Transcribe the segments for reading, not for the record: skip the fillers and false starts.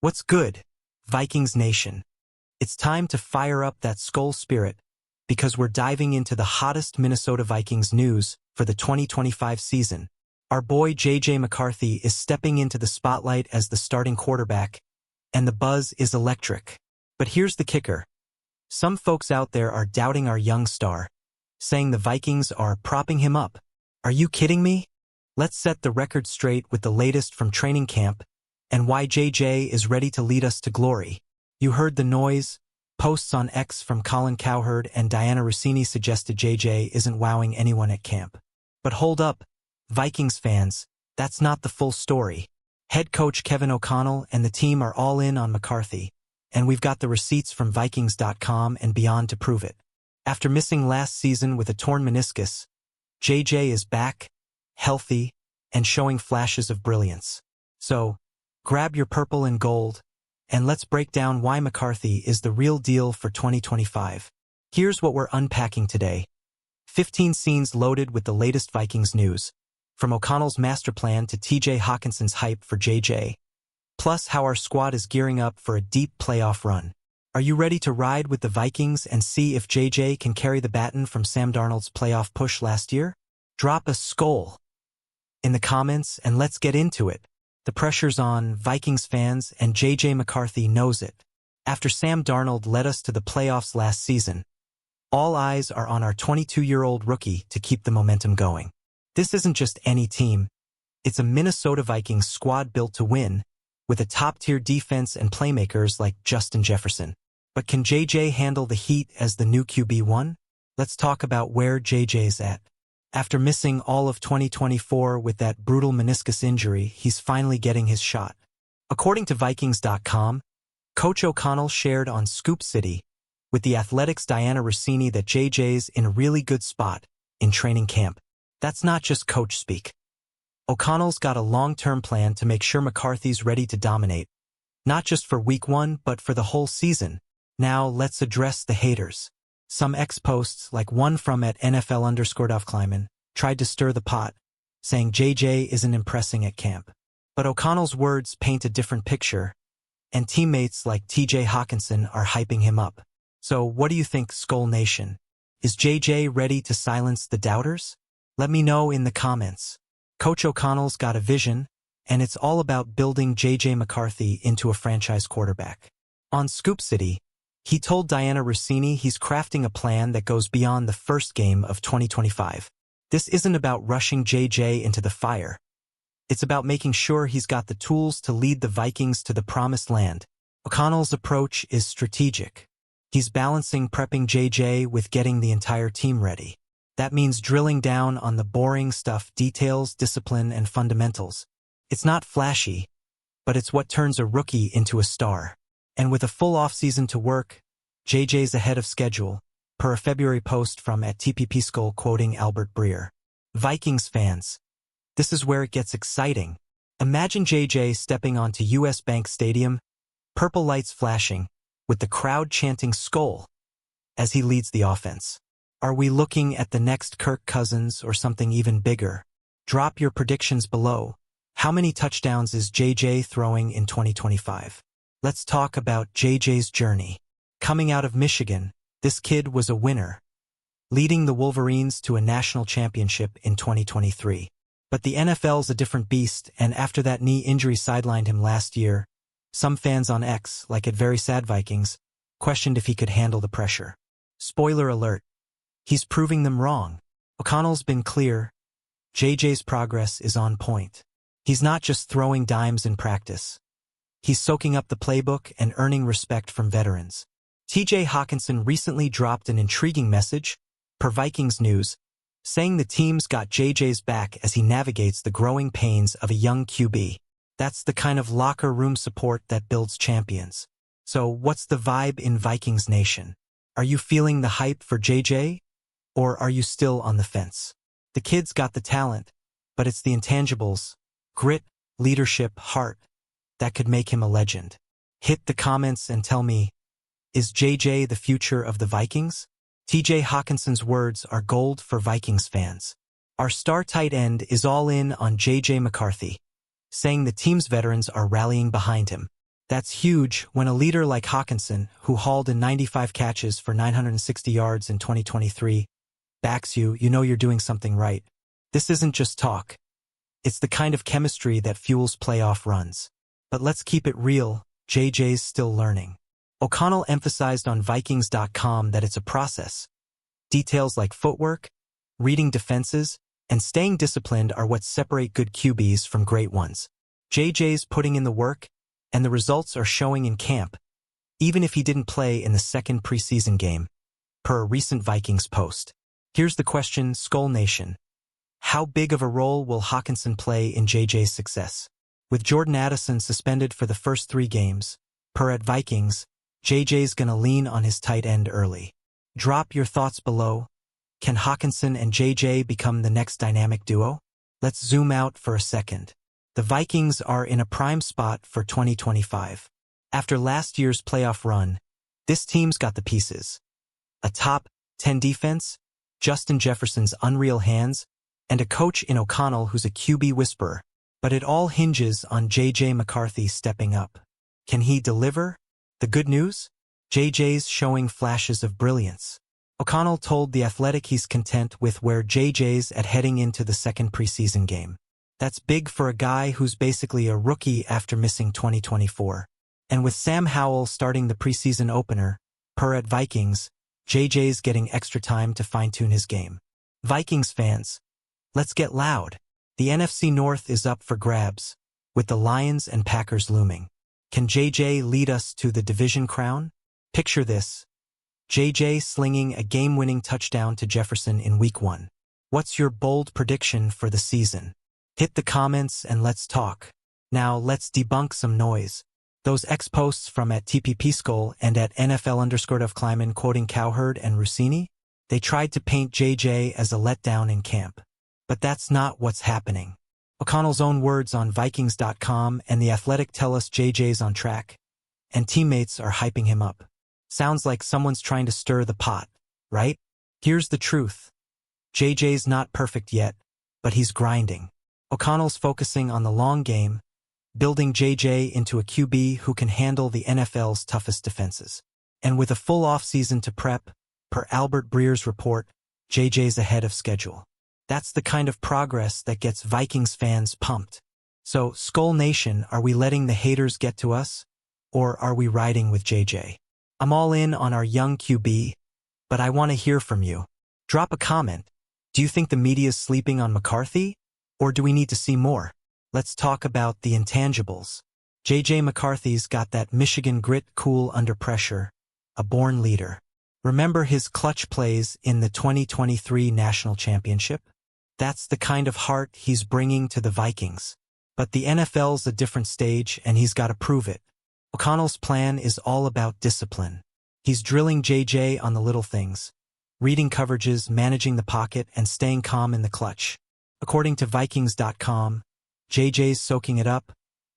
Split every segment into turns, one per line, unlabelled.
What's good, Vikings Nation? It's time to fire up that Skol spirit because we're diving into the hottest Minnesota Vikings news for the 2025 season. Our boy J.J. McCarthy is stepping into the spotlight as the starting quarterback, and the buzz is electric. But here's the kicker. Some folks out there are doubting our young star, saying the Vikings are propping him up. Are you kidding me? Let's set the record straight with the latest from training camp and why JJ is ready to lead us to glory. You heard the noise. Posts on X from Colin Cowherd and Diana Rossini suggested JJ isn't wowing anyone at camp. But hold up, Vikings fans, that's not the full story. Head coach Kevin O'Connell and the team are all in on McCarthy, and we've got the receipts from Vikings.com and beyond to prove it. After missing last season with a torn meniscus, JJ is back, healthy, and showing flashes of brilliance. So, grab your purple and gold, and let's break down why McCarthy is the real deal for 2025. Here's what we're unpacking today. 15 scenes loaded with the latest Vikings news, from O'Connell's master plan to TJ Hawkinson's hype for JJ, plus how our squad is gearing up for a deep playoff run. Are you ready to ride with the Vikings and see if JJ can carry the baton from Sam Darnold's playoff push last year? Drop a Skol in the comments and let's get into it. The pressure's on, Vikings fans, and J.J. McCarthy knows it. After Sam Darnold led us to the playoffs last season, all eyes are on our 22-year-old rookie to keep the momentum going. This isn't just any team. It's a Minnesota Vikings squad built to win, with a top-tier defense and playmakers like Justin Jefferson. But can J.J. handle the heat as the new QB1? Let's talk about where J.J.'s at. After missing all of 2024 with that brutal meniscus injury, he's finally getting his shot. According to Vikings.com, Coach O'Connell shared on Scoop City with the Athletic's Diana Rossini that JJ's in a really good spot in training camp. That's not just coach speak. O'Connell's got a long-term plan to make sure McCarthy's ready to dominate, not just for week 1 but for the whole season. Now let's address the haters. Some X-posts, like one from at NFL_Dovkleiman, tried to stir the pot, saying JJ isn't impressing at camp. But O'Connell's words paint a different picture, and teammates like TJ Hawkinson are hyping him up. So what do you think, Skol Nation? Is JJ ready to silence the doubters? Let me know in the comments. Coach O'Connell's got a vision, and it's all about building JJ McCarthy into a franchise quarterback. On Scoop City, he told Diana Rossini he's crafting a plan that goes beyond the first game of 2025. This isn't about rushing JJ into the fire. It's about making sure he's got the tools to lead the Vikings to the promised land. O'Connell's approach is strategic. He's balancing prepping JJ with getting the entire team ready. That means drilling down on the boring stuff, details, discipline, and fundamentals. It's not flashy, but it's what turns a rookie into a star. And with a full offseason to work, JJ's ahead of schedule, per a February post from @TPPSkull quoting Albert Breer. Vikings fans, this is where it gets exciting. Imagine JJ stepping onto US Bank Stadium, purple lights flashing, with the crowd chanting Skol as he leads the offense. Are we looking at the next Kirk Cousins or something even bigger? Drop your predictions below. How many touchdowns is JJ throwing in 2025? Let's talk about JJ's journey. Coming out of Michigan, this kid was a winner, leading the Wolverines to a national championship in 2023. But the NFL's a different beast, and after that knee injury sidelined him last year, some fans on X, like at Very Sad Vikings, questioned if he could handle the pressure. Spoiler alert, he's proving them wrong. O'Connell's been clear. JJ's progress is on point. He's not just throwing dimes in practice. He's soaking up the playbook and earning respect from veterans. TJ Hawkinson recently dropped an intriguing message, per Vikings News, saying the team's got JJ's back as he navigates the growing pains of a young QB. That's the kind of locker room support that builds champions. So what's the vibe in Vikings Nation? Are you feeling the hype for JJ? Or are you still on the fence? The kid's got the talent, but it's the intangibles, grit, leadership, heart, that could make him a legend. Hit the comments and tell me, is JJ the future of the Vikings? TJ Hawkinson's words are gold for Vikings fans. Our star tight end is all in on JJ McCarthy, saying the team's veterans are rallying behind him. That's huge when a leader like Hawkinson, who hauled in 95 catches for 960 yards in 2023, backs you, you know you're doing something right. This isn't just talk. It's the kind of chemistry that fuels playoff runs. But let's keep it real, JJ's still learning. O'Connell emphasized on Vikings.com that it's a process. Details like footwork, reading defenses, and staying disciplined are what separate good QBs from great ones. JJ's putting in the work, and the results are showing in camp, even if he didn't play in the second preseason game, per a recent Vikings post. Here's the question, Skol Nation. How big of a role will Hawkinson play in JJ's success? With Jordan Addison suspended for the first 3 games, per at Vikings, JJ's gonna lean on his tight end early. Drop your thoughts below. Can Hawkinson and JJ become the next dynamic duo? Let's zoom out for a second. The Vikings are in a prime spot for 2025. After last year's playoff run, this team's got the pieces. A top 10 defense, Justin Jefferson's unreal hands, and a coach in O'Connell who's a QB whisperer. But it all hinges on JJ McCarthy stepping up. Can he deliver? The good news? JJ's showing flashes of brilliance. O'Connell told The Athletic he's content with where JJ's at heading into the second preseason game. That's big for a guy who's basically a rookie after missing 2024. And with Sam Howell starting the preseason opener, per at Vikings, JJ's getting extra time to fine-tune his game. Vikings fans, let's get loud. The NFC North is up for grabs, with the Lions and Packers looming. Can JJ lead us to the division crown? Picture this. JJ slinging a game-winning touchdown to Jefferson in Week 1. What's your bold prediction for the season? Hit the comments and let's talk. Now let's debunk some noise. Those ex-posts from at TPP Skol and at NFL_Kleiman quoting Cowherd and Rossini? They tried to paint JJ as a letdown in camp. But that's not what's happening. O'Connell's own words on Vikings.com and The Athletic tell us JJ's on track, and teammates are hyping him up. Sounds like someone's trying to stir the pot, right? Here's the truth. JJ's not perfect yet, but he's grinding. O'Connell's focusing on the long game, building JJ into a QB who can handle the NFL's toughest defenses. And with a full offseason to prep, per Albert Breer's report, JJ's ahead of schedule. That's the kind of progress that gets Vikings fans pumped. So, Skol Nation, are we letting the haters get to us? Or are we riding with JJ? I'm all in on our young QB, but I want to hear from you. Drop a comment. Do you think the media's sleeping on McCarthy? Or do we need to see more? Let's talk about the intangibles. JJ McCarthy's got that Michigan grit, cool under pressure, a born leader. Remember his clutch plays in the 2023 National Championship? That's the kind of heart he's bringing to the Vikings. But the NFL's a different stage and he's got to prove it. O'Connell's plan is all about discipline. He's drilling JJ on the little things, reading coverages, managing the pocket, and staying calm in the clutch. According to Vikings.com, JJ's soaking it up,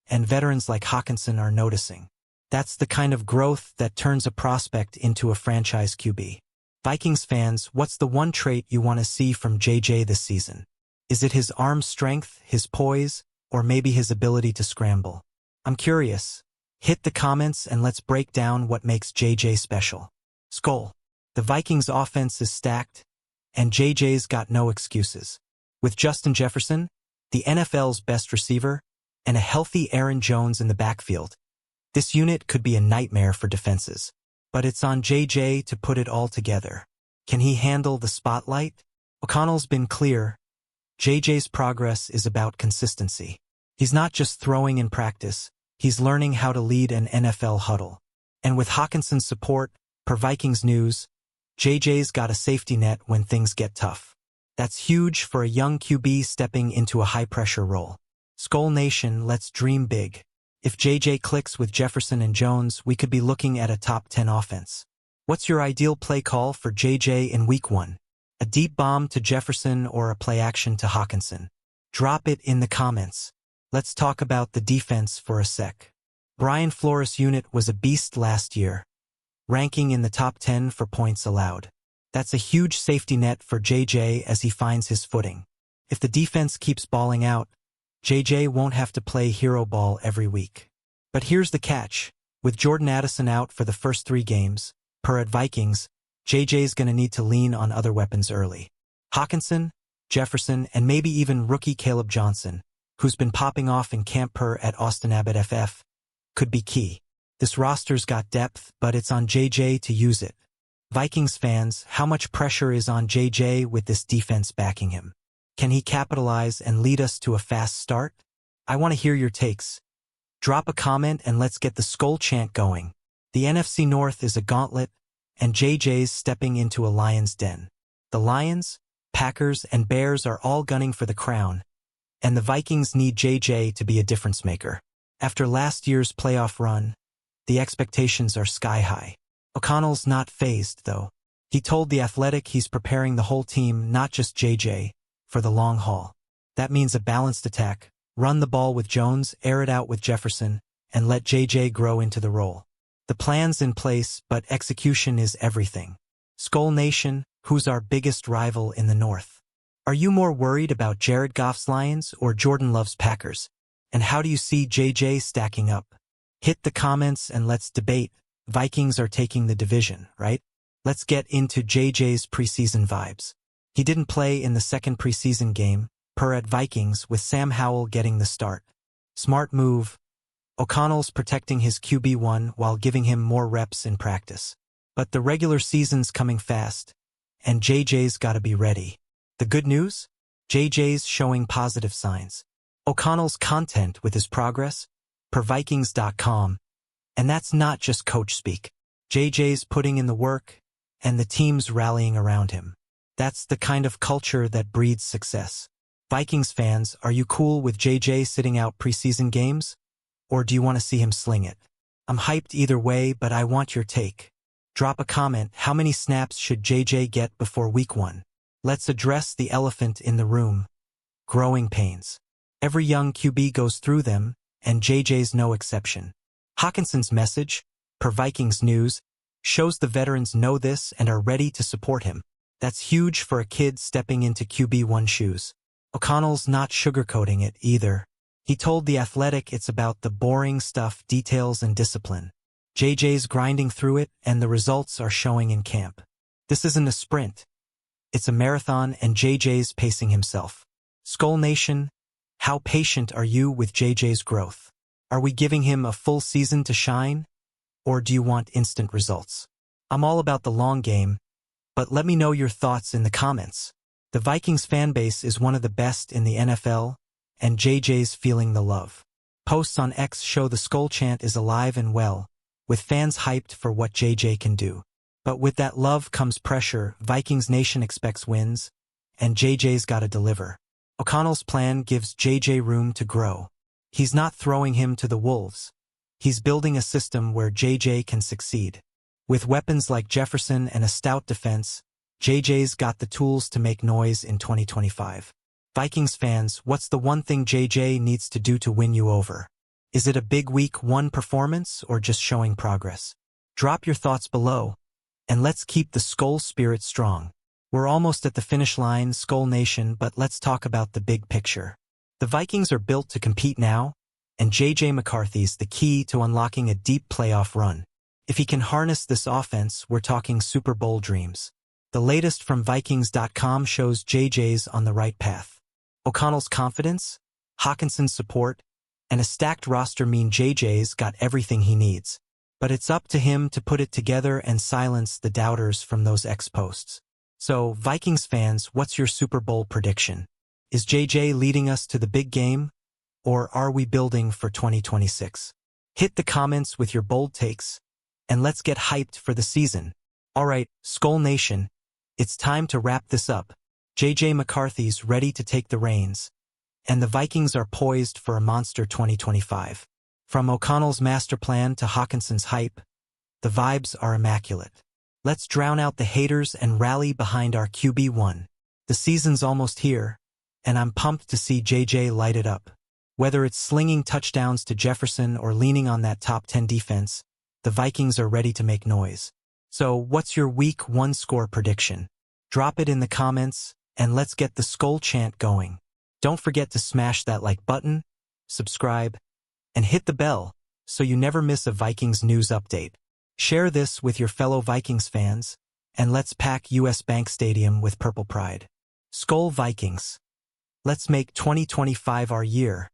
and veterans like Hawkinson are noticing. That's the kind of growth that turns a prospect into a franchise QB. Vikings fans, what's the one trait you want to see from JJ this season? Is it his arm strength, his poise, or maybe his ability to scramble? I'm curious. Hit the comments and let's break down what makes JJ special. Skol. The Vikings offense is stacked, and JJ's got no excuses. With Justin Jefferson, the NFL's best receiver, and a healthy Aaron Jones in the backfield, this unit could be a nightmare for defenses. But it's on JJ to put it all together. Can he handle the spotlight? O'Connell's been clear. JJ's progress is about consistency. He's not just throwing in practice, he's learning how to lead an NFL huddle. And with Hawkinson's support, per Vikings News, JJ's got a safety net when things get tough. That's huge for a young QB stepping into a high-pressure role. Skol Nation, let's dream big. If JJ clicks with Jefferson and Jones, we could be looking at a top 10 offense. What's your ideal play call for JJ in Week 1? A deep bomb to Jefferson or a play action to Hawkinson? Drop it in the comments. Let's talk about the defense for a sec. Brian Flores' unit was a beast last year, ranking in the top 10 for points allowed. That's a huge safety net for JJ as he finds his footing. If the defense keeps balling out, JJ won't have to play hero ball every week. But here's the catch. With Jordan Addison out for the first 3 games, per at Vikings, JJ's gonna need to lean on other weapons early. Hawkinson, Jefferson, and maybe even rookie Caleb Johnson, who's been popping off in camp per at Austin Abbott FF, could be key. This roster's got depth, but it's on JJ to use it. Vikings fans, how much pressure is on JJ with this defense backing him? Can he capitalize and lead us to a fast start? I want to hear your takes. Drop a comment and let's get the Skol chant going. The NFC North is a gauntlet, and JJ's stepping into a lion's den. The Lions, Packers, and Bears are all gunning for the crown, and the Vikings need JJ to be a difference maker. After last year's playoff run, the expectations are sky high. O'Connell's not fazed, though. He told The Athletic he's preparing the whole team, not just JJ, for the long haul. That means a balanced attack, run the ball with Jones, air it out with Jefferson, and let JJ grow into the role. The plan's in place, but execution is everything. Skol Nation, who's our biggest rival in the North? Are you more worried about Jared Goff's Lions or Jordan Love's Packers? And how do you see JJ stacking up? Hit the comments and let's debate. Vikings are taking the division, right? Let's get into JJ's preseason vibes. He didn't play in the second preseason game, per at Vikings, with Sam Howell getting the start. Smart move. O'Connell's protecting his QB1 while giving him more reps in practice. But the regular season's coming fast, and JJ's gotta be ready. The good news? JJ's showing positive signs. O'Connell's content with his progress, per Vikings.com, and that's not just coach speak. JJ's putting in the work, and the team's rallying around him. That's the kind of culture that breeds success. Vikings fans, are you cool with JJ sitting out preseason games? Or do you want to see him sling it? I'm hyped either way, but I want your take. Drop a comment. How many snaps should JJ get before week 1? Let's address the elephant in the room. Growing pains. Every young QB goes through them, and JJ's no exception. Hawkinson's message, per Vikings News, shows the veterans know this and are ready to support him. That's huge for a kid stepping into QB1 shoes. O'Connell's not sugarcoating it either. He told The Athletic it's about the boring stuff, details, and discipline. JJ's grinding through it, and the results are showing in camp. This isn't a sprint. It's a marathon, and JJ's pacing himself. Skol Nation, how patient are you with JJ's growth? Are we giving him a full season to shine? Or do you want instant results? I'm all about the long game, but let me know your thoughts in the comments. The Vikings fanbase is one of the best in the NFL, and JJ's feeling the love. Posts on X show the Skol chant is alive and well, with fans hyped for what JJ can do. But with that love comes pressure. Vikings Nation expects wins, and JJ's gotta deliver. O'Connell's plan gives JJ room to grow. He's not throwing him to the wolves. He's building a system where JJ can succeed. With weapons like Jefferson and a stout defense, JJ's got the tools to make noise in 2025. Vikings fans, what's the one thing JJ needs to do to win you over? Is it a big week 1 performance or just showing progress? Drop your thoughts below, and let's keep the Skol spirit strong. We're almost at the finish line, Skol Nation, but let's talk about the big picture. The Vikings are built to compete now, and JJ McCarthy's the key to unlocking a deep playoff run. If he can harness this offense, we're talking Super Bowl dreams. The latest from Vikings.com shows JJ's on the right path. O'Connell's confidence, Hawkinson's support, and a stacked roster mean JJ's got everything he needs. But it's up to him to put it together and silence the doubters from those X-posts. So, Vikings fans, what's your Super Bowl prediction? Is JJ leading us to the big game, or are we building for 2026? Hit the comments with your bold takes, and let's get hyped for the season. Alright, Skol Nation, it's time to wrap this up. JJ McCarthy's ready to take the reins, and the Vikings are poised for a monster 2025. From O'Connell's master plan to Hawkinson's hype, the vibes are immaculate. Let's drown out the haters and rally behind our QB1. The season's almost here, and I'm pumped to see JJ light it up. Whether it's slinging touchdowns to Jefferson or leaning on that top 10 defense, the Vikings are ready to make noise. So, what's your week 1 score prediction? Drop it in the comments, and let's get the Skol chant going. Don't forget to smash that like button, subscribe, and hit the bell so you never miss a Vikings news update. Share this with your fellow Vikings fans, and let's pack US Bank Stadium with purple pride. Skol Vikings. Let's make 2025 our year.